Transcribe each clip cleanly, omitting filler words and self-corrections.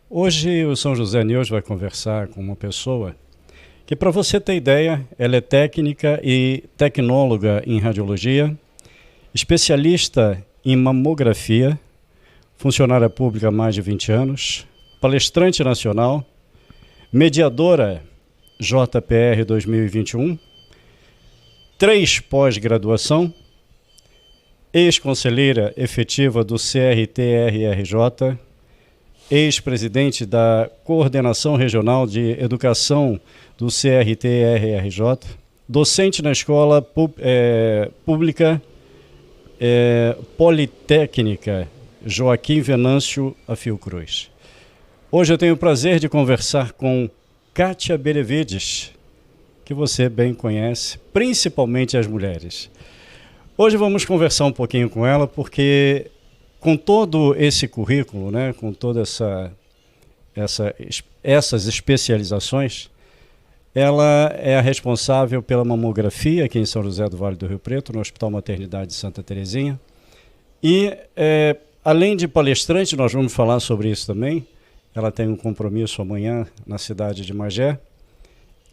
Hoje o São José News vai conversar com uma pessoa que, para você ter ideia, ela é técnica e tecnóloga em radiologia, especialista em mamografia, funcionária pública há mais de 20 anos, palestrante nacional, mediadora JPR 2021, 3 pós-graduação, ex-conselheira efetiva do CRT-RRJ, ex-presidente da Coordenação Regional de Educação do CRT-RRJ, docente na Escola Pública Politécnica Joaquim Venâncio a Fiocruz. Hoje eu tenho o prazer de conversar com Kátia Benevides, que você bem conhece, principalmente as mulheres. Hoje vamos conversar um pouquinho com ela, porque com todo esse currículo, né, com todas essas especializações, ela é a responsável pela mamografia aqui em São José do Vale do Rio Preto, no Hospital Maternidade de Santa Terezinha. E, além de palestrante, nós vamos falar sobre isso também. Ela tem um compromisso amanhã na cidade de Magé,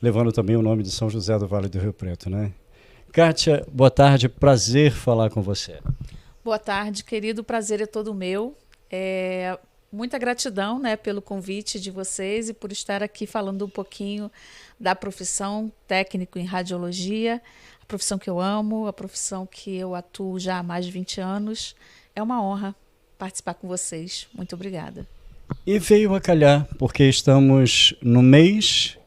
levando também o nome de São José do Vale do Rio Preto, né? Kátia, boa tarde, prazer falar com você. Boa tarde, querido, o prazer é todo meu. Muita gratidão, né, pelo convite de vocês e por estar aqui falando um pouquinho da profissão técnico em radiologia, a profissão que eu amo, a profissão que eu atuo já há mais de 20 anos. É uma honra participar com vocês. Muito obrigada. E veio a calhar, porque estamos no mês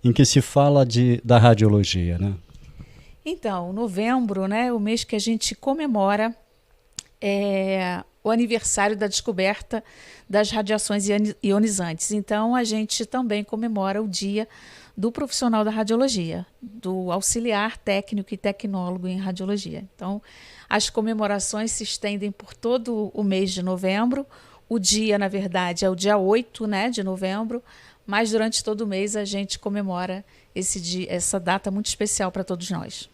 em que se fala da radiologia, né? Então, novembro, né, o mês que a gente comemora o aniversário da descoberta das radiações ionizantes. Então, a gente também comemora o dia do profissional da radiologia, do auxiliar técnico e tecnólogo em radiologia. Então, as comemorações se estendem por todo o mês de novembro. O dia, na verdade, é o dia 8, né, de novembro, mas durante todo o mês a gente comemora esse dia, essa data muito especial para todos nós.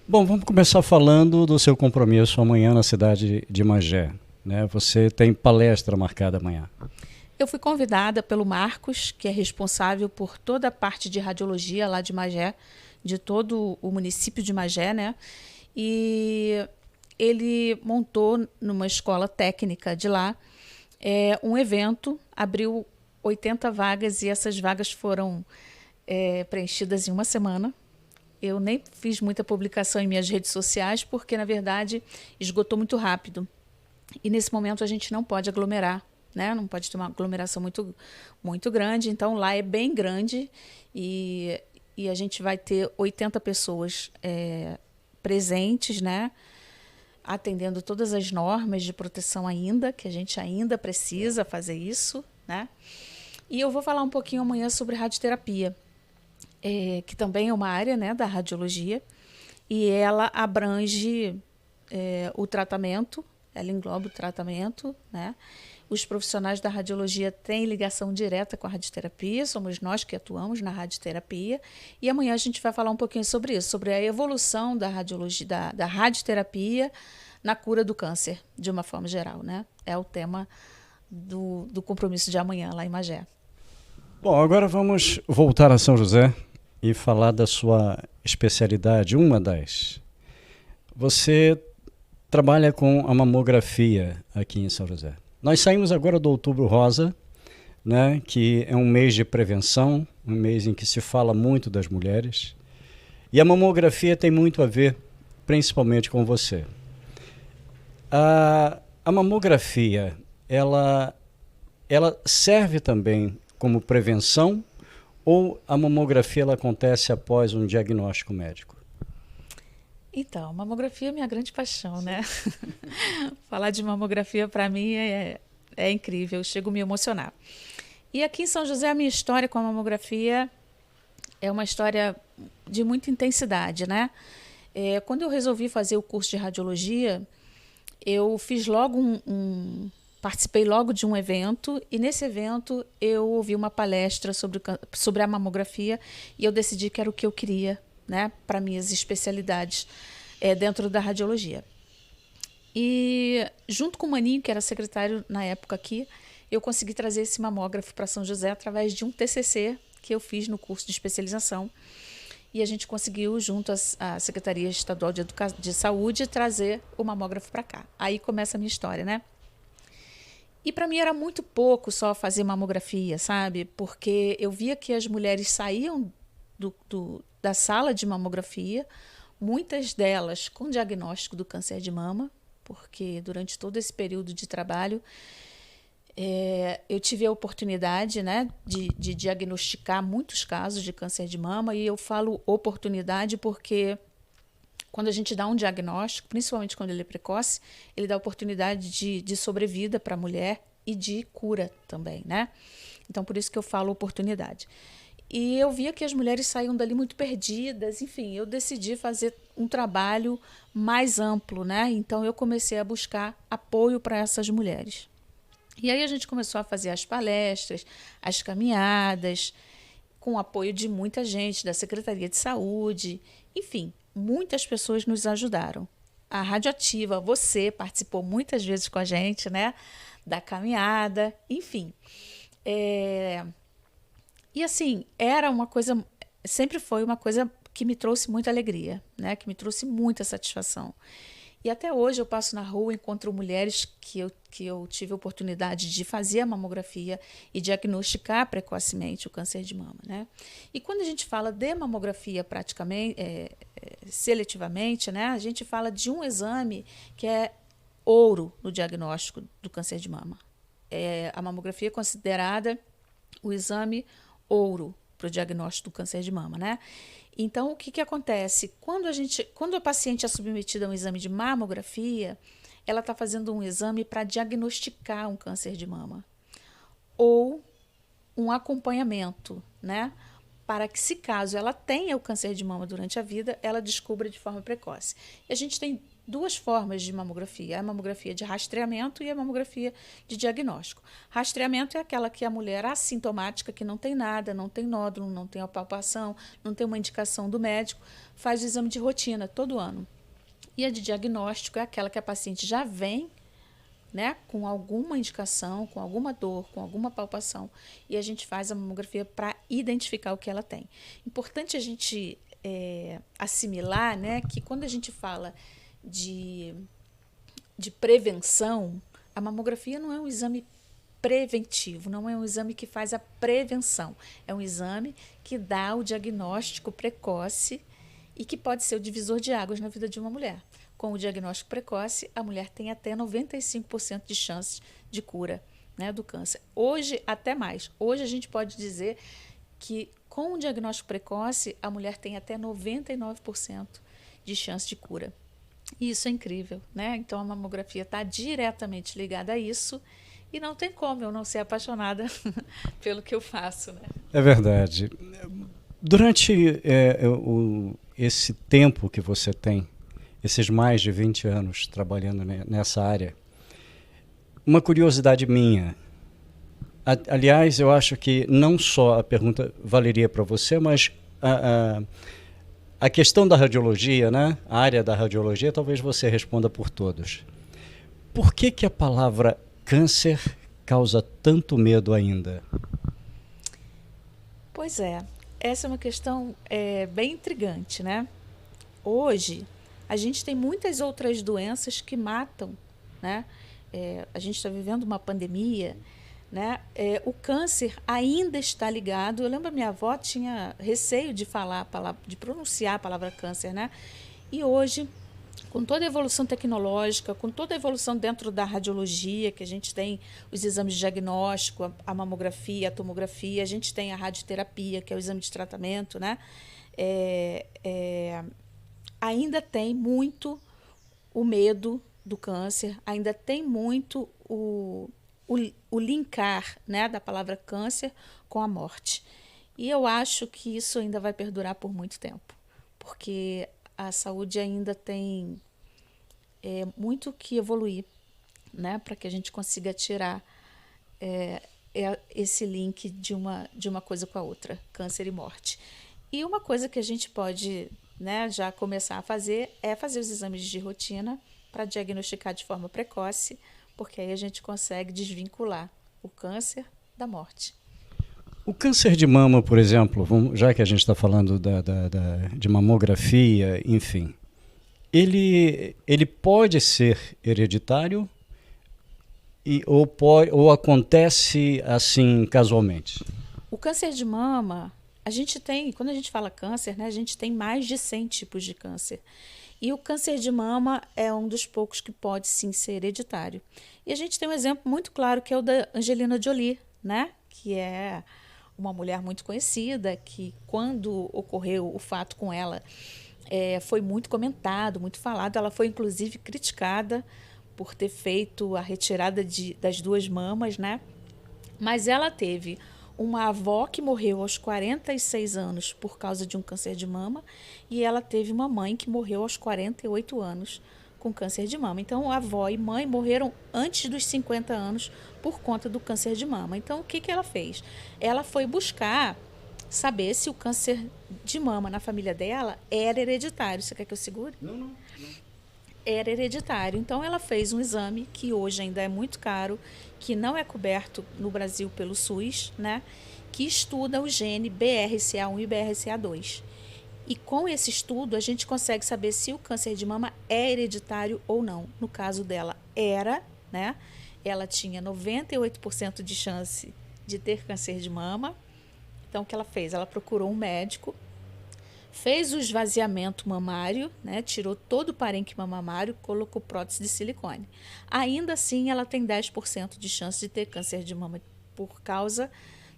Bom, vamos começar falando do seu compromisso amanhã na cidade de Magé, né? Você tem palestra marcada amanhã. Eu fui convidada pelo Marcos, que é responsável por toda a parte de radiologia lá de Magé, de todo o município de Magé, né? E ele montou numa escola técnica de lá um evento, abriu 80 vagas e essas vagas foram preenchidas em uma semana. Eu nem fiz muita publicação em minhas redes sociais porque, na verdade, esgotou muito rápido. E nesse momento a gente não pode aglomerar, né? Não pode ter uma aglomeração muito grande. Então lá é bem grande e a gente vai ter 80 pessoas presentes, né? Atendendo todas as normas de proteção ainda, que a gente ainda precisa fazer isso, né? E eu vou falar um pouquinho amanhã sobre radioterapia, que também é uma área, né, da radiologia, e ela abrange o tratamento, ela engloba o tratamento, né? Os profissionais da radiologia têm ligação direta com a radioterapia, somos nós que atuamos na radioterapia, e amanhã a gente vai falar um pouquinho sobre isso, sobre a evolução da radiologia, da radioterapia na cura do câncer, de uma forma geral, né? É o tema do compromisso de amanhã lá em Magé. Bom, agora vamos voltar a São José e falar da sua especialidade, uma das. Você trabalha com a mamografia aqui em São José. Nós saímos agora do Outubro Rosa, né, que é um mês de prevenção, um mês em que se fala muito das mulheres. E a mamografia tem muito a ver, principalmente com você. A mamografia, ela serve também como prevenção ou a mamografia ela acontece após um diagnóstico médico? Então, mamografia é minha grande paixão, né? Falar de mamografia para mim é incrível, eu chego a me emocionar. E aqui em São José, a minha história com a mamografia é uma história de muita intensidade, né? Quando eu resolvi fazer o curso de radiologia, eu fiz logo participei logo de um evento e nesse evento eu ouvi uma palestra sobre a mamografia e eu decidi que era o que eu queria, né, para minhas especialidades dentro da radiologia. E junto com o Maninho, que era secretário na época aqui, eu consegui trazer esse mamógrafo para São José através de um TCC que eu fiz no curso de especialização. E a gente conseguiu, junto à Secretaria Estadual de Saúde, trazer o mamógrafo para cá. Aí começa a minha história, né? E para mim era muito pouco só fazer mamografia, sabe? Porque eu via que as mulheres saíam da sala de mamografia, muitas delas com diagnóstico do câncer de mama, porque durante todo esse período de trabalho eu tive a oportunidade, né, de diagnosticar muitos casos de câncer de mama, e eu falo oportunidade porque quando a gente dá um diagnóstico, principalmente quando ele é precoce, ele dá oportunidade de sobrevida para a mulher e de cura também, né? Então, por isso que eu falo oportunidade. E eu via que as mulheres saíam dali muito perdidas, enfim, eu decidi fazer um trabalho mais amplo, né? Então, eu comecei a buscar apoio para essas mulheres. E aí a gente começou a fazer as palestras, as caminhadas, com o apoio de muita gente, da Secretaria de Saúde, enfim, muitas pessoas nos ajudaram. A Radioativa, você participou muitas vezes com a gente, né? Da caminhada, enfim. E assim, era uma coisa, sempre foi uma coisa que me trouxe muita alegria, né? Que me trouxe muita satisfação. E até hoje eu passo na rua, encontro mulheres que eu tive a oportunidade de fazer a mamografia e diagnosticar precocemente o câncer de mama, né? E quando a gente fala de mamografia praticamente, seletivamente, né? A gente fala de um exame que é ouro no diagnóstico do câncer de mama. A mamografia é considerada o exame ouro para o diagnóstico do câncer de mama, né? Então, o que acontece? Quando a paciente é submetida a um exame de mamografia, ela está fazendo um exame para diagnosticar um câncer de mama ou um acompanhamento, né? Para que, se caso ela tenha o câncer de mama durante a vida, ela descubra de forma precoce. E a gente tem duas formas de mamografia, a mamografia de rastreamento e a mamografia de diagnóstico. Rastreamento é aquela que a mulher assintomática, que não tem nada, não tem nódulo, não tem palpação, não tem uma indicação do médico, faz o exame de rotina todo ano. E a de diagnóstico é aquela que a paciente já vem, né, com alguma indicação, com alguma dor, com alguma palpação, e a gente faz a mamografia para identificar o que ela tem. Importante a gente assimilar, né, que quando a gente fala de prevenção, a mamografia não é um exame preventivo, não é um exame que faz a prevenção, é um exame que dá o diagnóstico precoce e que pode ser o divisor de águas na vida de uma mulher. Com o diagnóstico precoce, a mulher tem até 95% de chance de cura, né, do câncer. Hoje, até mais. Hoje a gente pode dizer que com o diagnóstico precoce, a mulher tem até 99% de chance de cura. E isso é incrível, né? Então a mamografia está diretamente ligada a isso e não tem como eu não ser apaixonada pelo que eu faço, né? É verdade. Durante esse tempo que você tem, esses mais de 20 anos trabalhando nessa área, uma curiosidade minha. Aliás, eu acho que não só a pergunta valeria para você, mas a questão da radiologia, né? A área da radiologia, talvez você responda por todos. Por que a palavra câncer causa tanto medo ainda? Pois é, essa é uma questão bem intrigante, né? Hoje, a gente tem muitas outras doenças que matam, né? A gente está vivendo uma pandemia, né? O câncer ainda está ligado. Eu lembro, a minha avó tinha receio de de pronunciar a palavra câncer, né? E hoje, com toda a evolução tecnológica, com toda a evolução dentro da radiologia, que a gente tem os exames de diagnóstico, a mamografia, a tomografia, a gente tem a radioterapia, que é o exame de tratamento, né? Ainda tem muito o medo do câncer, ainda tem muito o linkar, né, da palavra câncer com a morte. E eu acho que isso ainda vai perdurar por muito tempo, porque a saúde ainda tem muito que evoluir, né, para que a gente consiga tirar esse link de uma coisa com a outra, câncer e morte. E uma coisa que a gente pode, né, já começar a fazer é fazer os exames de rotina para diagnosticar de forma precoce, porque aí a gente consegue desvincular o câncer da morte. O câncer de mama, por exemplo, já que a gente está falando de mamografia, enfim, ele pode ser hereditário ou acontece assim casualmente? O câncer de mama, quando a gente fala câncer, né, a gente tem mais de 100 tipos de câncer. E o câncer de mama é um dos poucos que pode sim ser hereditário. E a gente tem um exemplo muito claro que é o da Angelina Jolie, né, que é uma mulher muito conhecida, que quando ocorreu o fato com ela, foi muito comentado, muito falado. Ela foi inclusive criticada por ter feito a retirada das 2 mamas, né? Mas ela teve uma avó que morreu aos 46 anos por causa de um câncer de mama e ela teve uma mãe que morreu aos 48 anos com câncer de mama. Então, a avó e mãe morreram antes dos 50 anos por conta do câncer de mama. Então, o que ela fez? Ela foi buscar saber se o câncer de mama na família dela era hereditário. Você quer que eu segure? Não. Era hereditário. Então, ela fez um exame que hoje ainda é muito caro, que não é coberto no Brasil pelo SUS, né? Que estuda o gene BRCA1 e BRCA2. E com esse estudo, a gente consegue saber se o câncer de mama é hereditário ou não. No caso dela, era, né? Ela tinha 98% de chance de ter câncer de mama. Então, o que ela fez? Ela procurou um médico, fez o esvaziamento mamário, né? Tirou todo o parênquima mamário, colocou prótese de silicone. Ainda assim, ela tem 10% de chance de ter câncer de mama por causa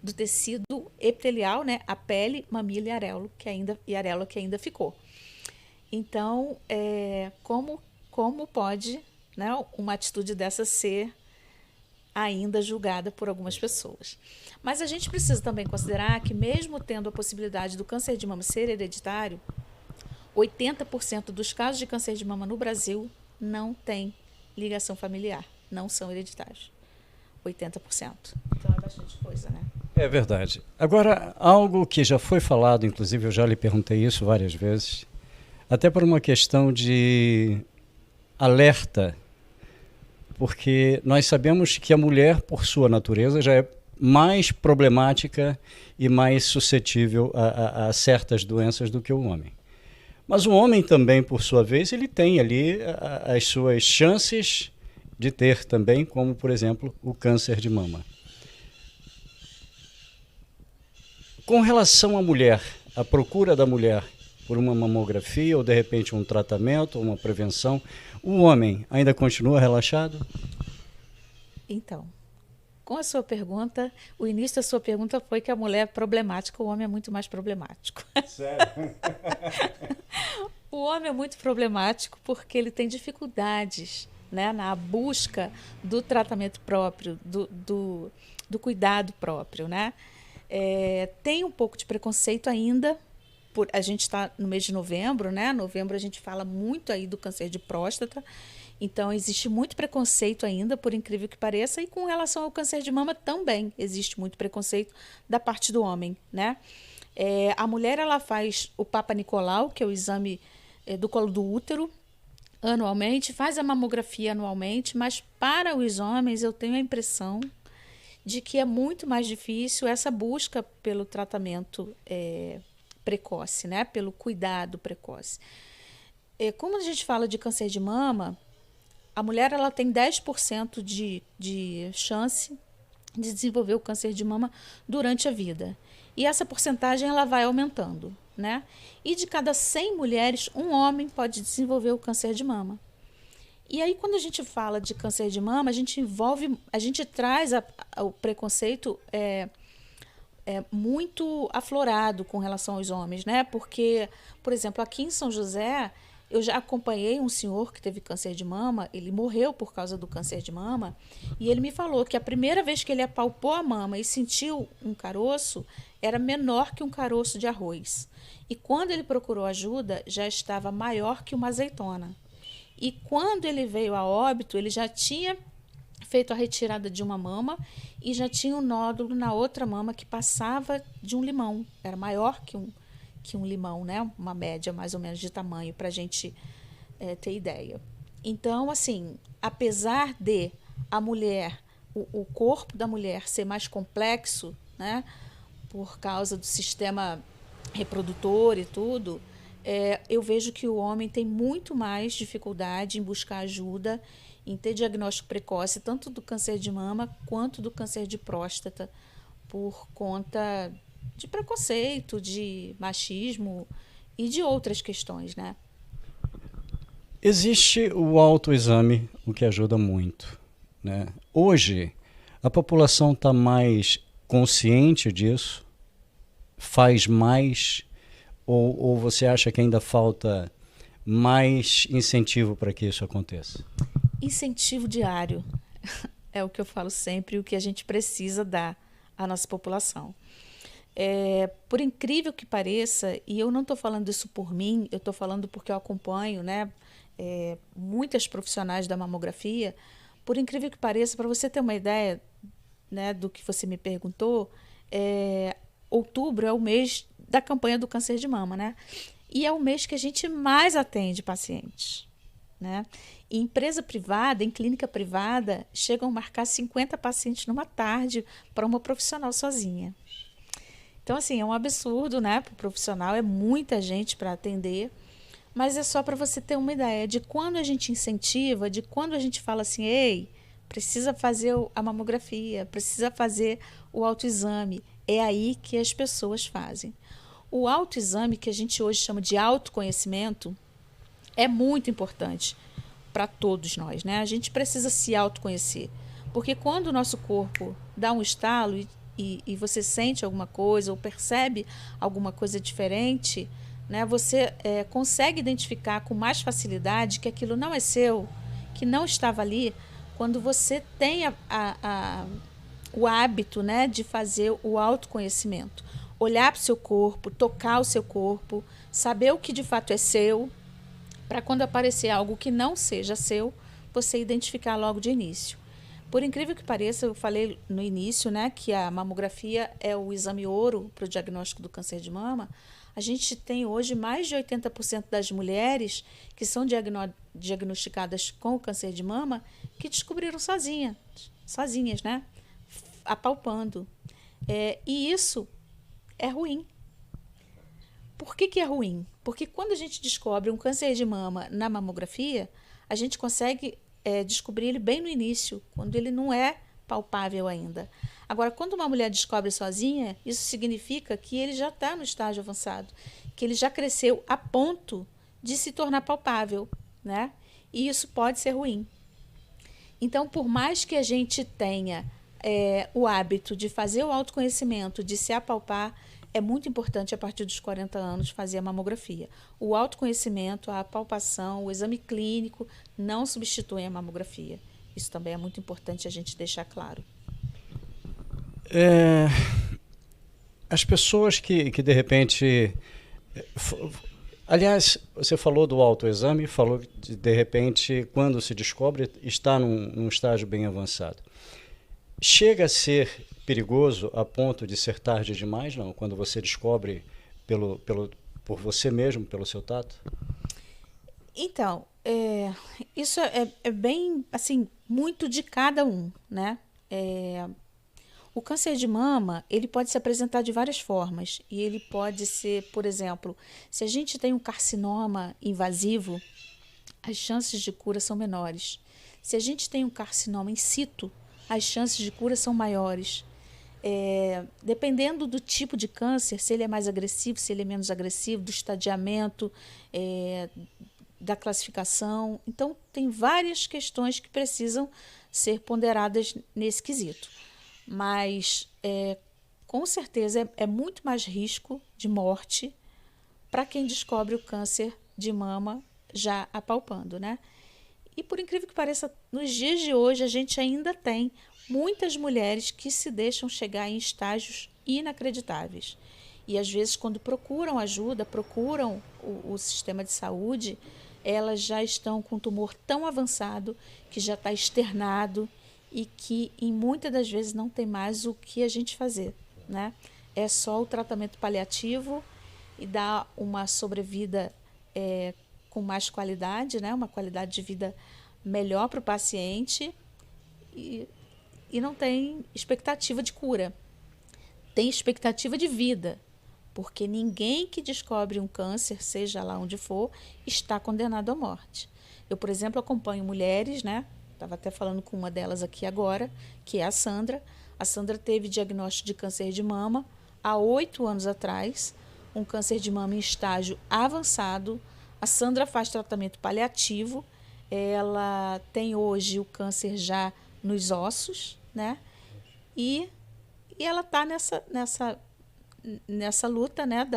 do tecido epitelial, né? A pele, mamilo e areola que ainda ficou. Então, como pode, né, uma atitude dessa ser ainda julgada por algumas pessoas? Mas a gente precisa também considerar que, mesmo tendo a possibilidade do câncer de mama ser hereditário, 80% dos casos de câncer de mama no Brasil não tem ligação familiar, não são hereditários. 80%. Então é bastante coisa, né? É verdade. Agora, algo que já foi falado, inclusive eu já lhe perguntei isso várias vezes, até por uma questão de alerta, porque nós sabemos que a mulher, por sua natureza, já é mais problemática e mais suscetível a certas doenças do que o homem. Mas o homem também, por sua vez, ele tem ali as suas chances de ter também, como, por exemplo, o câncer de mama. Com relação à mulher, a procura da mulher por uma mamografia ou, de repente, um tratamento, uma prevenção, o homem ainda continua relaxado? Então, com a sua pergunta, o início da sua pergunta foi que a mulher é problemática, o homem é muito mais problemático. Sério? O homem é muito problemático porque ele tem dificuldades, né, na busca do tratamento próprio, do cuidado próprio, né? Tem um pouco de preconceito ainda. A gente está no mês de novembro, né? Novembro a gente fala muito aí do câncer de próstata. Então, existe muito preconceito ainda, por incrível que pareça. E com relação ao câncer de mama também existe muito preconceito da parte do homem, né? A mulher, ela faz o Papa Nicolau, que é o exame do colo do útero, anualmente. Faz a mamografia anualmente. Mas para os homens, eu tenho a impressão de que é muito mais difícil essa busca pelo tratamento precoce, né? Pelo cuidado precoce. Como a gente fala de câncer de mama, a mulher ela tem 10% de chance de desenvolver o câncer de mama durante a vida. E essa porcentagem ela vai aumentando, né? E de cada 100 mulheres, um homem pode desenvolver o câncer de mama. E aí, quando a gente fala de câncer de mama, a gente traz o preconceito muito aflorado com relação aos homens, né? Porque, por exemplo, aqui em São José, eu já acompanhei um senhor que teve câncer de mama, ele morreu por causa do câncer de mama, e ele me falou que a primeira vez que ele apalpou a mama e sentiu um caroço, era menor que um caroço de arroz. E quando ele procurou ajuda, já estava maior que uma azeitona. E quando ele veio a óbito, ele já tinha feito a retirada de uma mama e já tinha um nódulo na outra mama que passava de um limão. Era maior que um limão, né? Uma média mais ou menos de tamanho, para a gente ter ideia. Então, assim, apesar de a mulher o corpo da mulher ser mais complexo, né, por causa do sistema reprodutor e tudo, eu vejo que o homem tem muito mais dificuldade em buscar ajuda, em ter diagnóstico precoce, tanto do câncer de mama quanto do câncer de próstata, por conta de preconceito, de machismo e de outras questões, né? Existe o autoexame, o que ajuda muito, né? Hoje, a população está mais consciente disso, faz mais, ou você acha que ainda falta mais incentivo para que isso aconteça? Incentivo diário é o que eu falo sempre, o que a gente precisa dar à nossa população. Por incrível que pareça, e eu não estou falando isso por mim, eu estou falando porque eu acompanho, né, muitas profissionais da mamografia. Por incrível que pareça, para você ter uma ideia, né, do que você me perguntou, outubro é o mês da campanha do câncer de mama, né? E é o mês que a gente mais atende pacientes, né? Em empresa privada, em clínica privada, chegam a marcar 50 pacientes numa tarde para uma profissional sozinha. Então, assim, é um absurdo, né? Para o profissional, é muita gente para atender, mas é só para você ter uma ideia de quando a gente incentiva, de quando a gente fala assim, ei, precisa fazer a mamografia, precisa fazer o autoexame. É aí que as pessoas fazem. O autoexame, que a gente hoje chama de autoconhecimento, é muito importante para todos nós, né? A gente precisa se autoconhecer, porque quando o nosso corpo dá um estalo e você sente alguma coisa ou percebe alguma coisa diferente, né? Você consegue identificar com mais facilidade que aquilo não é seu, que não estava ali, quando você tem o hábito, né, de fazer o autoconhecimento. Olhar para o seu corpo, tocar o seu corpo, saber o que de fato é seu, para quando aparecer algo que não seja seu, você identificar logo de início. Por incrível que pareça, eu falei no início, né, que a mamografia é o exame ouro para o diagnóstico do câncer de mama. A gente tem hoje mais de 80% das mulheres que são diagnosticadas com o câncer de mama que descobriram sozinhas, né, apalpando. E isso é ruim. Por que é ruim? Porque quando a gente descobre um câncer de mama na mamografia, a gente consegue descobrir ele bem no início, quando ele não é palpável ainda. Agora, quando uma mulher descobre sozinha, isso significa que ele já está no estágio avançado, que ele já cresceu a ponto de se tornar palpável, né? E isso pode ser ruim. Então, por mais que a gente tenha o hábito de fazer o autoconhecimento, de se apalpar, é muito importante, a partir dos 40 anos, fazer a mamografia. O autoconhecimento, a palpação, o exame clínico não substituem a mamografia. Isso também é muito importante a gente deixar claro. As pessoas que de repente... Aliás, você falou do autoexame, falou que de repente, quando se descobre, está num estágio bem avançado. Chega a ser perigoso a ponto de ser tarde demais, não? Quando você descobre por você mesmo, pelo seu tato? Então, isso é bem, assim, muito de cada um, né? O câncer de mama, ele pode se apresentar de várias formas. E ele pode ser, por exemplo, se a gente tem um carcinoma invasivo, as chances de cura são menores. Se a gente tem um carcinoma in situ, as chances de cura são maiores. Dependendo do tipo de câncer, se ele é mais agressivo, se ele é menos agressivo, do estadiamento, da classificação. Então, tem várias questões que precisam ser ponderadas nesse quesito. Mas, com certeza, é muito mais risco de morte para quem descobre o câncer de mama já apalpando, né? E, por incrível que pareça, nos dias de hoje, a gente ainda tem muitas mulheres que se deixam chegar em estágios inacreditáveis. E, às vezes, quando procuram ajuda, procuram o sistema de saúde, elas já estão com um tumor tão avançado que já está externado e que, em muitas das vezes, não tem mais o que a gente fazer, né? É só o tratamento paliativo e dar uma sobrevida com mais qualidade, né? Uma qualidade de vida melhor para o paciente. E e não tem expectativa de cura. Tem expectativa de vida, porque ninguém que descobre um câncer, seja lá onde for, está condenado à morte. Eu, por exemplo, acompanho mulheres, né? Estava até falando com uma delas aqui agora, que é a Sandra. A Sandra teve diagnóstico de câncer de mama há 8 anos atrás, um câncer de mama em estágio avançado. A Sandra faz tratamento paliativo, ela tem hoje o câncer já nos ossos, né? E ela está nessa luta, né,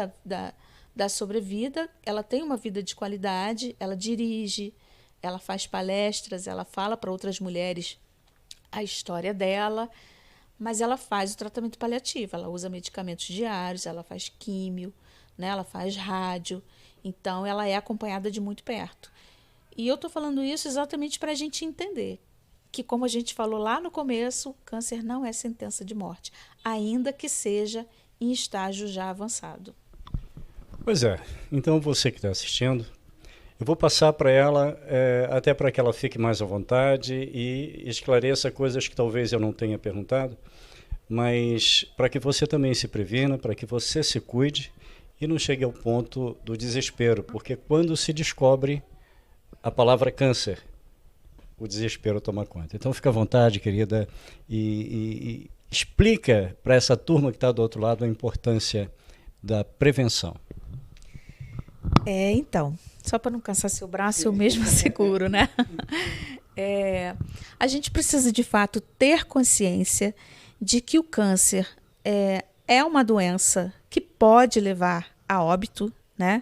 da sobrevida. Ela tem uma vida de qualidade, ela dirige, ela faz palestras, ela fala para outras mulheres a história dela, mas ela faz o tratamento paliativo, ela usa medicamentos diários, ela faz químio, né, ela faz rádio, então ela é acompanhada de muito perto. E eu estou falando isso exatamente para a gente entender que, como a gente falou lá no começo, câncer não é sentença de morte, ainda que seja em estágio já avançado. Pois é, então você que está assistindo, eu vou passar para ela, até para que ela fique mais à vontade e esclareça coisas que talvez eu não tenha perguntado, mas para que você também se previna, para que você se cuide e não chegue ao ponto do desespero, porque quando se descobre a palavra câncer, o desespero toma conta. Então fica à vontade, querida, e explica para essa turma que está do outro lado a importância da prevenção. Então, só para não cansar seu braço, eu mesmo seguro, né? A gente precisa, de fato, ter consciência de que o câncer é uma doença que pode levar a óbito, né?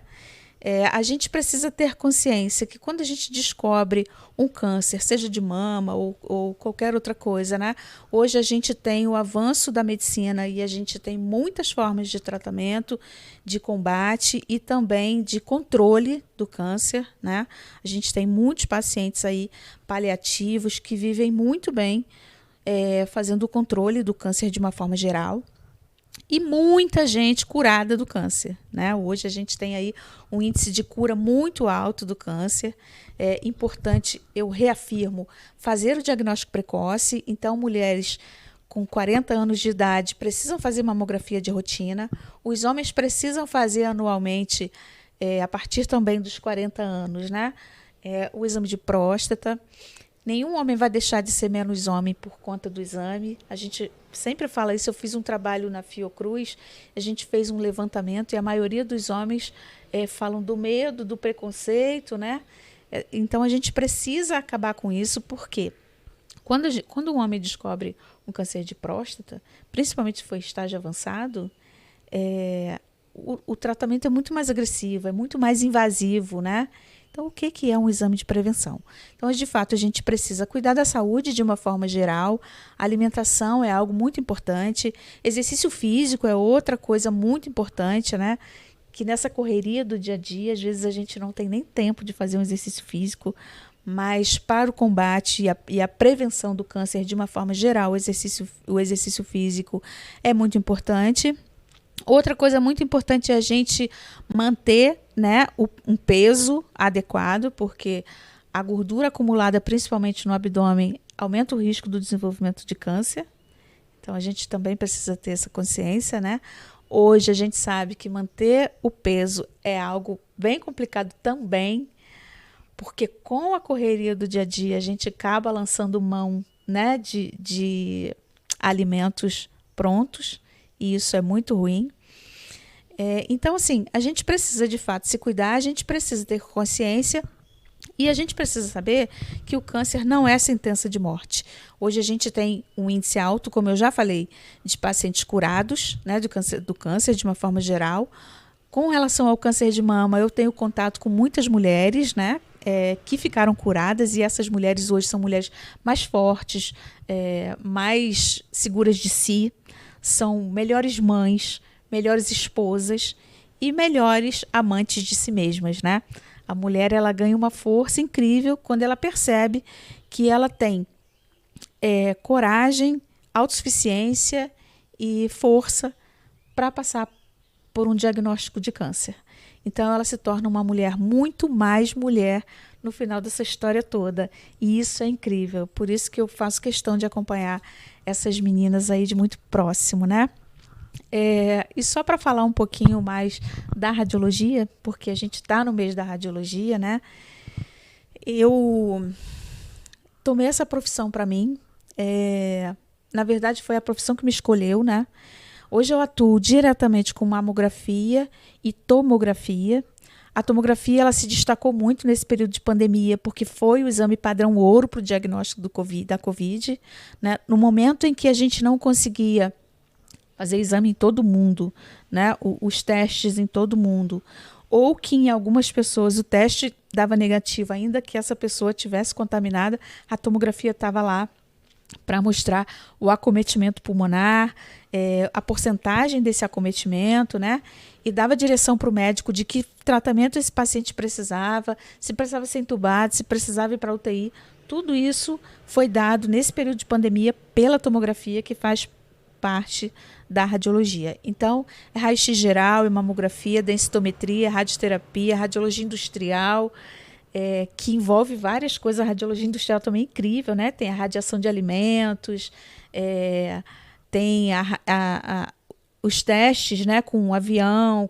A gente precisa ter consciência que quando a gente descobre um câncer, seja de mama ou qualquer outra coisa, né? Hoje a gente tem o avanço da medicina e a gente tem muitas formas de tratamento, de combate e também de controle do câncer, né? A gente tem muitos pacientes aí paliativos que vivem muito bem fazendo o controle do câncer de uma forma geral. E muita gente curada do câncer, né? Hoje a gente tem aí um índice de cura muito alto do câncer. É importante, eu reafirmo, fazer o diagnóstico precoce. Então, mulheres com 40 anos de idade precisam fazer mamografia de rotina. Os homens precisam fazer anualmente, a partir também dos 40 anos, né? O exame de próstata. Nenhum homem vai deixar de ser menos homem por conta do exame. A gente sempre fala isso. Eu fiz um trabalho na Fiocruz, a gente fez um levantamento e a maioria dos homens falam do medo, do preconceito, né? Então, a gente precisa acabar com isso, porque quando um homem descobre um câncer de próstata, principalmente se for estágio avançado, o tratamento é muito mais agressivo, é muito mais invasivo, né? Então, o que é um exame de prevenção? Então, de fato, a gente precisa cuidar da saúde de uma forma geral. A alimentação é algo muito importante. Exercício físico é outra coisa muito importante, né? Que nessa correria do dia a dia, às vezes a gente não tem nem tempo de fazer um exercício físico, mas para o combate e a prevenção do câncer de uma forma geral, o exercício físico é muito importante. Outra coisa muito importante é a gente manter, né, um peso adequado, porque a gordura acumulada, principalmente no abdômen, aumenta o risco do desenvolvimento de câncer. Então, a gente também precisa ter essa consciência, né? Hoje, a gente sabe que manter o peso é algo bem complicado também, porque com a correria do dia a dia, a gente acaba lançando mão, né, de alimentos prontos, e isso é muito ruim. Então, assim, a gente precisa, de fato, se cuidar, a gente precisa ter consciência e a gente precisa saber que o câncer não é sentença de morte. Hoje a gente tem um índice alto, como eu já falei, de pacientes curados, né, do câncer de uma forma geral. Com relação ao câncer de mama, eu tenho contato com muitas mulheres, né, que ficaram curadas, e essas mulheres hoje são mulheres mais fortes, mais seguras de si, são melhores mães, melhores esposas e melhores amantes de si mesmas, né? A mulher, ela ganha uma força incrível quando ela percebe que ela tem coragem, autossuficiência e força para passar por um diagnóstico de câncer. Então, ela se torna uma mulher muito mais mulher no final dessa história toda. E isso é incrível. Por isso que eu faço questão de acompanhar essas meninas aí de muito próximo, né? E só para falar um pouquinho mais da radiologia, porque a gente está no mês da radiologia, né? Eu tomei essa profissão para mim. Na verdade, foi a profissão que me escolheu, né? Hoje eu atuo diretamente com mamografia e tomografia. A tomografia ela se destacou muito nesse período de pandemia, porque foi o exame padrão ouro para o diagnóstico da COVID, né? No momento em que a gente não conseguia fazer exame em todo mundo, né? Os testes em todo mundo, ou que em algumas pessoas o teste dava negativo, ainda que essa pessoa tivesse contaminada, a tomografia estava lá para mostrar o acometimento pulmonar, a porcentagem desse acometimento, né? E dava direção para o médico de que tratamento esse paciente precisava, se precisava ser entubado, se precisava ir para a UTI. Tudo isso foi dado nesse período de pandemia pela tomografia, que faz parte da radiologia. Então, é raio-x geral, é mamografia, densitometria, radioterapia, radiologia industrial, que envolve várias coisas. A radiologia industrial também é incrível, né? Tem a radiação de alimentos, tem os testes, né, com avião,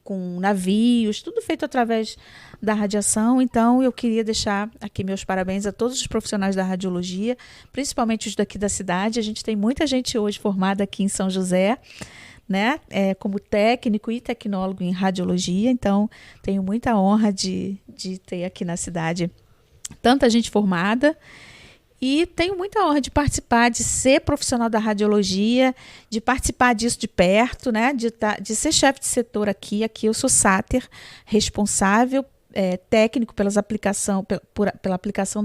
com navios, tudo feito através da radiação. Então, eu queria deixar aqui meus parabéns a todos os profissionais da radiologia, principalmente os daqui da cidade. A gente tem muita gente hoje formada aqui em São José, né, como técnico e tecnólogo em radiologia. Então, tenho muita honra de ter aqui na cidade tanta gente formada. E tenho muita honra de participar, de ser profissional da radiologia, de participar disso de perto, né? De ser chefe de setor aqui. Aqui eu sou sáter, responsável técnico pela aplicação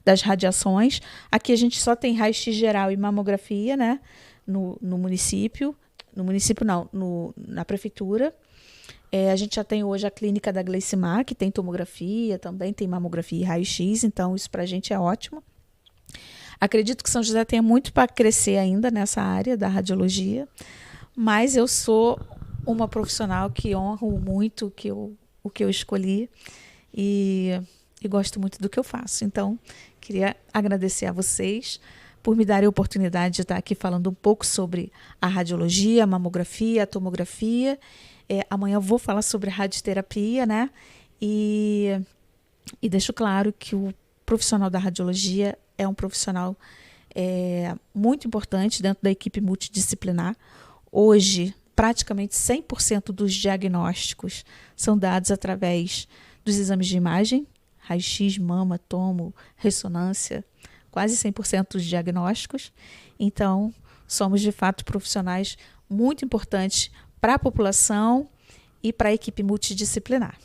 das radiações. Aqui a gente só tem raio-x geral e mamografia, né? No município. No município não, na prefeitura. A gente já tem hoje a clínica da Gleicimar, que tem tomografia, também tem mamografia e raio-x, então isso para a gente é ótimo. Acredito que São José tenha muito para crescer ainda nessa área da radiologia, mas eu sou uma profissional que honro muito o que eu escolhi e gosto muito do que eu faço. Então, queria agradecer a vocês por me darem a oportunidade de estar aqui falando um pouco sobre a radiologia, a mamografia, a tomografia. Amanhã eu vou falar sobre radioterapia, né? E deixo claro que o profissional da radiologia é um profissional muito importante dentro da equipe multidisciplinar. Hoje, praticamente 100% dos diagnósticos são dados através dos exames de imagem, raio-x, mama, tomo, ressonância, quase 100% dos diagnósticos. Então, somos de fato profissionais muito importantes para a população e para a equipe multidisciplinar.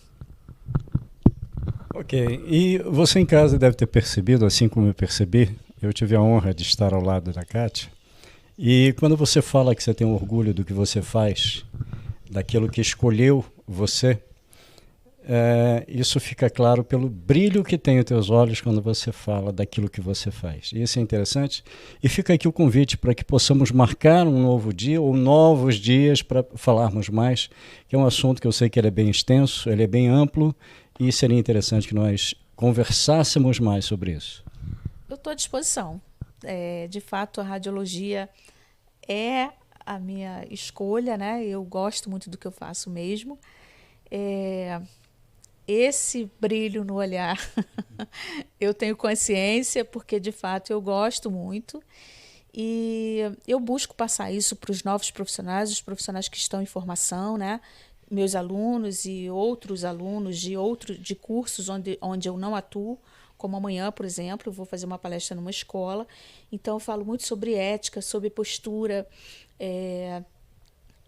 Ok. E você em casa deve ter percebido, assim como eu percebi, eu tive a honra de estar ao lado da Kátia, e quando você fala que você tem orgulho do que você faz, daquilo que escolheu você, isso fica claro pelo brilho que tem os teus olhos quando você fala daquilo que você faz. Isso é interessante. E fica aqui o convite para que possamos marcar um novo dia ou novos dias para falarmos mais, que é um assunto que eu sei que ele é bem extenso, ele é bem amplo e seria interessante que nós conversássemos mais sobre isso. Eu estou à disposição. De fato, a radiologia é a minha escolha, né? Eu gosto muito do que eu faço mesmo. Esse brilho no olhar, eu tenho consciência, porque de fato eu gosto muito e eu busco passar isso para os novos profissionais, os profissionais que estão em formação, né? Meus alunos e outros alunos de cursos onde eu não atuo, como amanhã, por exemplo, eu vou fazer uma palestra numa escola, então eu falo muito sobre ética, sobre postura,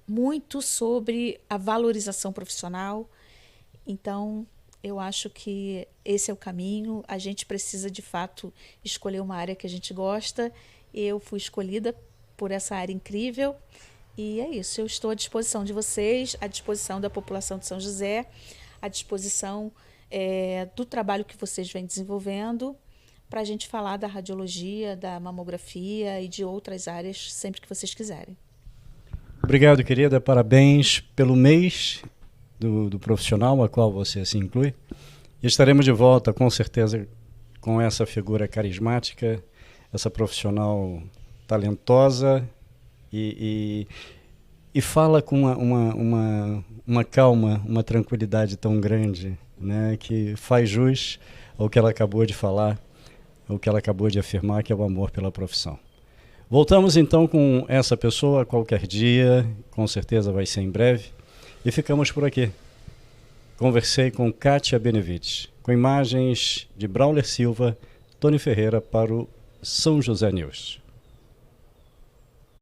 muito sobre a valorização profissional. Então, eu acho que esse é o caminho. A gente precisa, de fato, escolher uma área que a gente gosta. Eu fui escolhida por essa área incrível. E é isso. Eu estou à disposição de vocês, à disposição da população de São José, à disposição do trabalho que vocês vêm desenvolvendo, para a gente falar da radiologia, da mamografia e de outras áreas, sempre que vocês quiserem. Obrigado, querida. Parabéns pelo mês do profissional a qual você se inclui E estaremos de volta, com certeza, com essa figura carismática, essa profissional talentosa e fala com uma calma, uma tranquilidade tão grande, né, que faz jus ao que ela acabou de falar, ao que ela acabou de afirmar, que é o amor pela profissão. Voltamos então com essa pessoa qualquer dia, com certeza vai ser em breve, e ficamos por aqui. Conversei com Kátia Benevides, com imagens de Brauler Silva, Tony Ferreira para o São José News.